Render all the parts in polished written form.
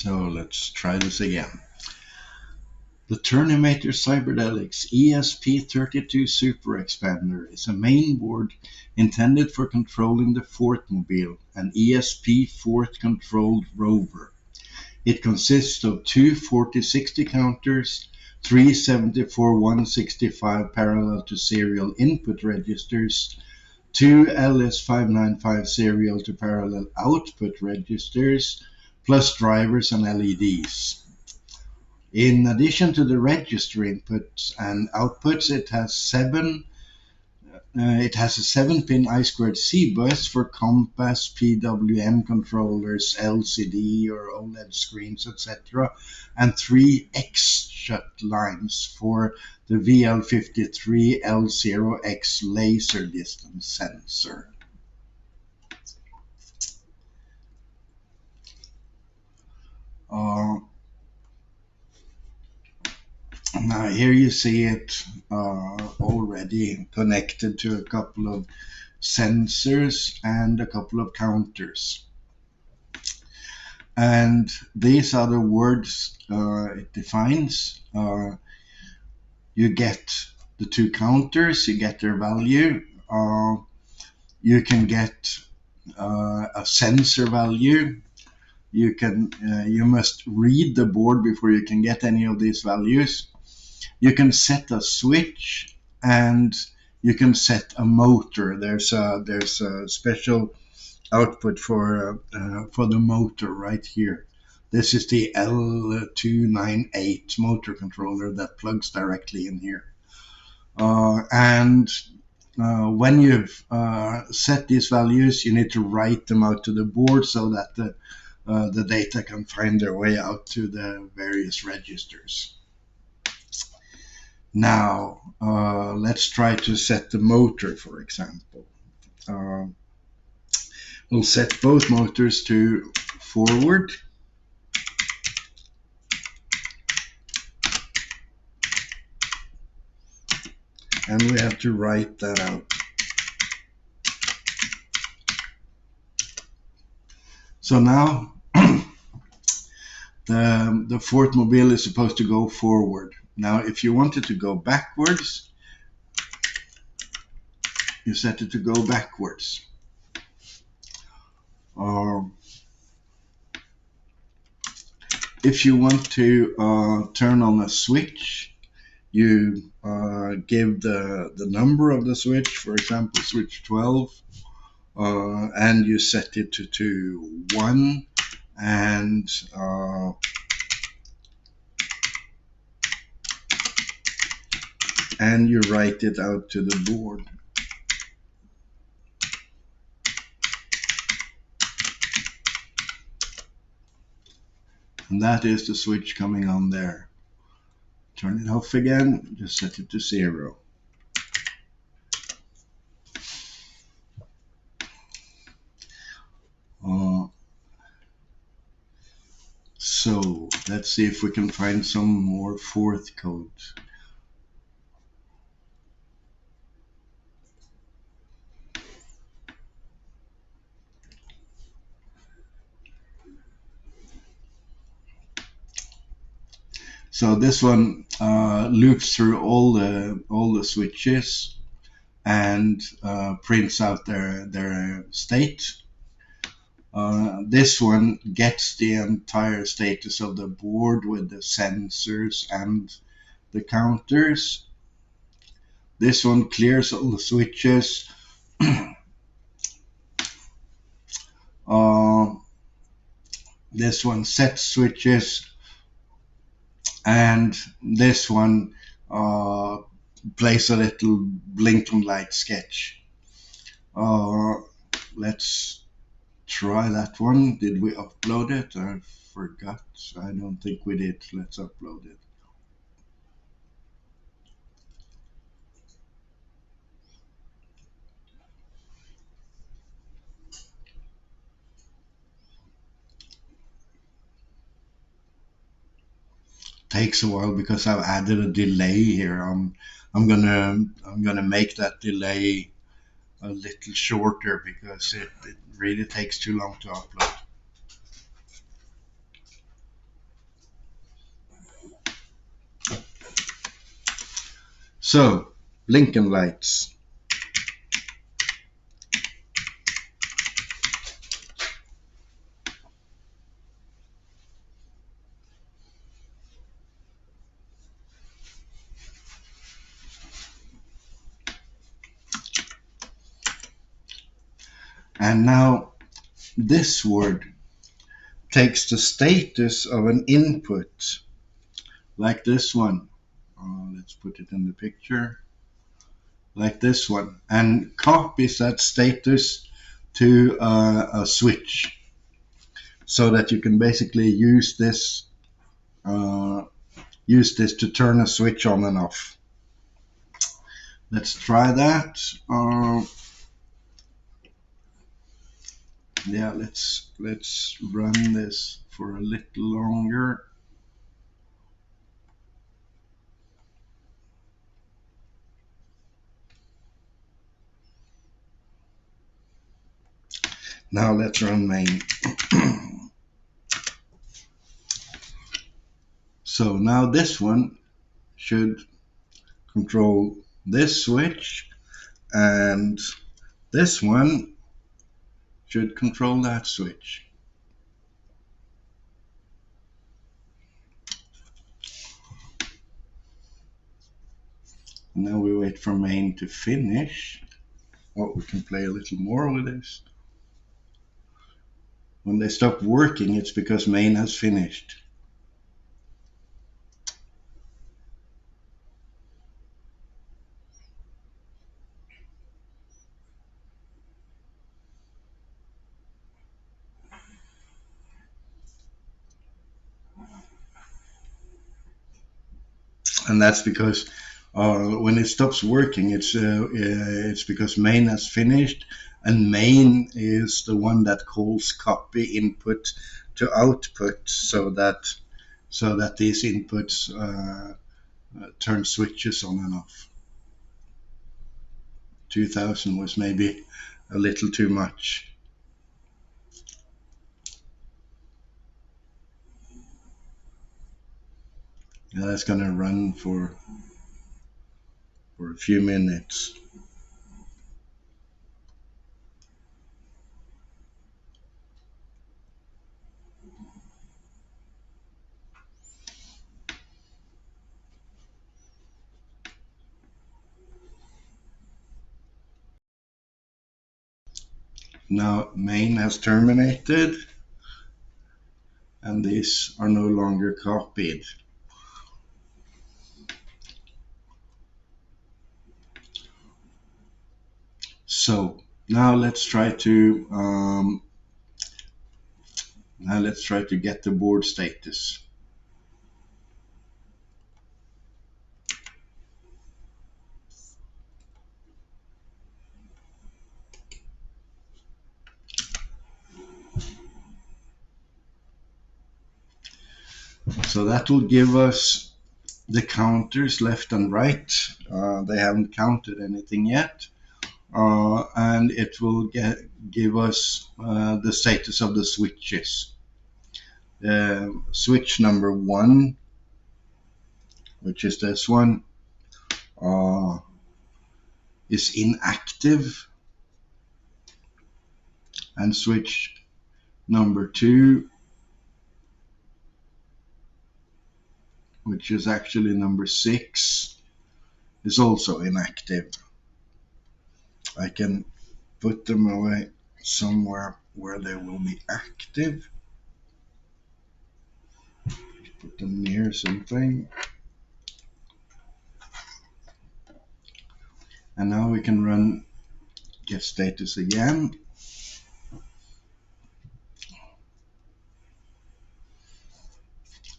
So let's try this again. The Turnimator Cyberdelics ESP32 Super Expander is a main board intended for controlling the Forthmobile, an ESP Forth controlled rover. It consists of two 4060 counters, three 74-165 parallel to serial input registers, two LS595 serial to parallel output registers, plus drivers and LEDs. In addition to the register inputs and outputs, it has a 7-pin I2C bus for compass, PWM controllers, LCD or OLED screens, etc., and three X-shut lines for the VL53 L0X laser distance sensor. Now here you see it already connected to a couple of sensors and a couple of counters. And these are the words it defines. You get the two counters, you get their value. You can get a sensor value. You must read the board before you can get any of these values. You can set a switch and you can set a motor. There's a special output for the motor right here. This is the L298 motor controller that plugs directly in here. When you've set these values, you need to write them out to the board so that the data can find their way out to the various registers. Now, let's try to set the motor, for example. We'll set both motors to forward. And we have to write that out. So now the Forthmobile is supposed to go forward. Now, if you want it to go backwards, you set it to go backwards. If you want to turn on a switch, you give the number of the switch, for example, switch 12, and you set it to 1, and you write it out to the board. And that is the switch coming on there. Turn it off again, just set it to 0. So let's see if we can find some more Forth code. So this one loops through all the switches and prints out their state. This one gets the entire status of the board with the sensors and the counters. This one clears all the switches. This one sets switches. And this one plays a little blinking light sketch. Let's try that one. Did we upload it? I forgot. I don't think we did. Let's upload it. Takes a while because I've added a delay here. I'm gonna make that delay a little shorter because it really takes too long to upload. So, blinking lights. And now this word takes the status of an input, like this one. Let's put it in the picture, like this one, and copies that status to a switch, so that you can basically uh, use this to turn a switch on and off. Let's try that. Yeah, let's run this for a little longer. Now let's run main. So now this one should control this switch, and this one should control that switch. Now we wait for main to finish. Oh, we can play a little more with this. When they stop working, it's because main has finished. And that's because when it stops working, it's because main has finished, and main is the one that calls copy input to output, so that these inputs turn switches on and off. 2000 was maybe a little too much. Yeah, that's gonna run for a few minutes. Now main has terminated, and these are no longer copied. So now let's try to get the board status. So that will give us the counters left and right. They haven't counted anything yet. And it will give us the status of the switches. Switch number 1, which is this one, uh, is inactive, and switch number 2, which is actually number 6, is also inactive. I can put them away somewhere where they will be active. Put them near something. And now we can run get status again.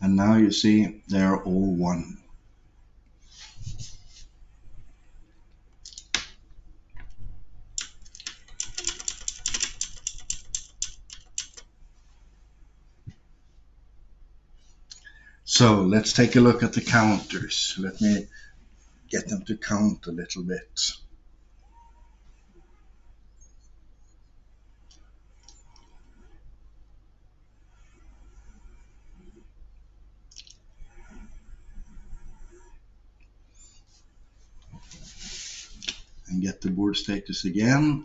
And now you see they're all 1. So let's take a look at the counters. Let me get them to count a little bit. and get the board status again.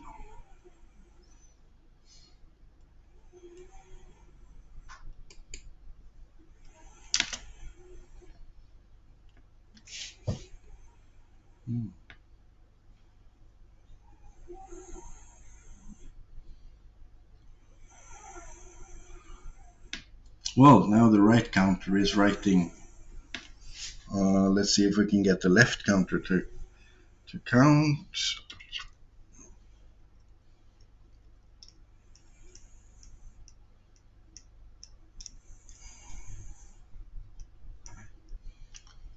Well, now the right counter is writing. Let's see if we can get the left counter to count.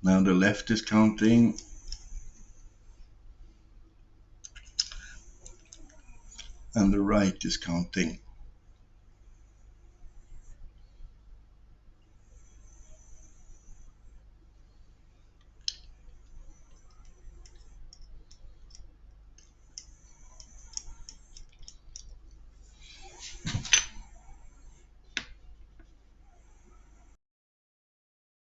Now the left is counting. And the right is counting.